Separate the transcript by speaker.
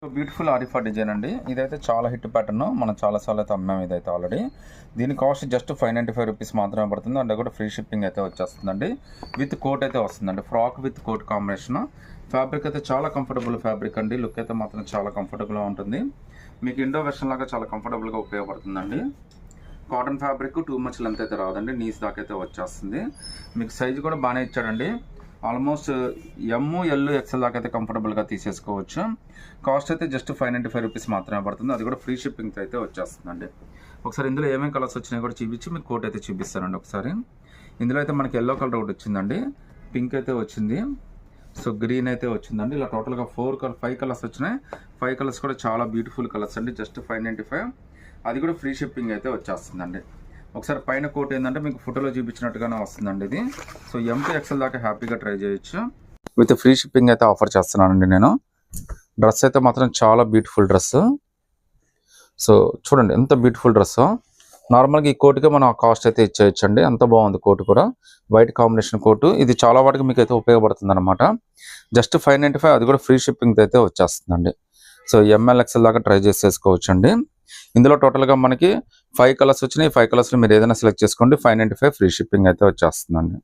Speaker 1: Beautiful Arifa design అండి. ఇదైతే చాలా హిట్ ప్యాటర్న్, మనం చాలాసార్లు అయితే అమ్మాము. ఇదైతే ఆల్రెడీ దీని కాస్ట్ జస్ట్ 595 రూపీస్ మాత్రమే పడుతుంది. అంటే కూడా ఫ్రీ షిప్పింగ్ అయితే వచ్చేస్తుందండి. విత్ కోట్ అయితే వస్తుందండి, frock with coat combination. Fabric అయితే చాలా కంఫర్టబుల్ ఫ్యాబ్రిక్ అండి. లుక్ అయితే మాత్రం చాలా కంఫర్టబుల్గా ఉంటుంది. మీకు ఇండో వెర్షన్ లాగా చాలా కంఫర్టబుల్గా ఉపయోగపడుతుందండి. Cotton fabric too much length అయితే రాదండి, నీస్ దాకా అయితే వచ్చేస్తుంది. మీకు సైజు కూడా బాగానే ఇచ్చాడండి. ఆల్మోస్ట్ ఎల్ ఎక్సెల్ దాకా అయితే కంఫర్టబుల్గా తీసేసుకోవచ్చు. కాస్ట్ అయితే జస్ట్ 595 రూపీస్ మాత్రమే పడుతుంది. అది కూడా ఫ్రీ షిప్పింగ్తో అయితే వచ్చేస్తుందండి. ఒకసారి ఇందులో ఏమేమి కలర్స్ వచ్చినాయి కూడా చూపించి మీకు కోట్ అయితే చూపిస్తానండి. ఒకసారి ఇందులో అయితే మనకి ఎల్లో కలర్ ఒకటి వచ్చిందండి, పింక్ అయితే వచ్చింది, సో గ్రీన్ అయితే వచ్చిందండి. ఇలా టోటల్గా 5 కలర్స్ వచ్చినాయి. 5 కలర్స్ కూడా చాలా బ్యూటిఫుల్ కలర్స్ అండి. జస్ట్ 595, అది కూడా ఫ్రీ షిప్పింగ్ అయితే వచ్చేస్తుందండి. ఒకసారి పైన కోట్ ఏంటంటే మీకు ఫోటోలో చూపించినట్టుగానే వస్తుందండి ఇది. సో ఎక్సెల్ దాకా హ్యాపీగా ట్రై చేయొచ్చు. విత్ ఫ్రీ షిప్పింగ్ అయితే ఆఫర్ చేస్తున్నానండి నేను. డ్రెస్ అయితే మాత్రం చాలా బ్యూటిఫుల్ డ్రెస్. సో చూడండి ఎంత బ్యూటిఫుల్ డ్రెస్. నార్మల్గా ఈ కోటుకే మనం కాస్ట్ అయితే ఇచ్చేయచ్చు అండి, అంత బాగుంది కోటు కూడా. వైట్ కాంబినేషన్ కోటు, ఇది చాలా వాటికి మీకు అయితే ఉపయోగపడుతుంది అనమాట. జస్ట్ 595, అది కూడా ఫ్రీ షిప్పింగ్ అయితే వచ్చేస్తుందండి. సో ఎక్సెల్ దాకా ట్రై చేసేసుకోవచ్చు అండి. ఇందులో టోటల్గా మనకి 5 కలర్స్ వచ్చినాయి. 5 కలర్స్లో మీరు ఏదైనా సెలెక్ట్ చేసుకోండి. 595 ఫ్రీ షిప్పింగ్ అయితే వచ్చేస్తుందండి.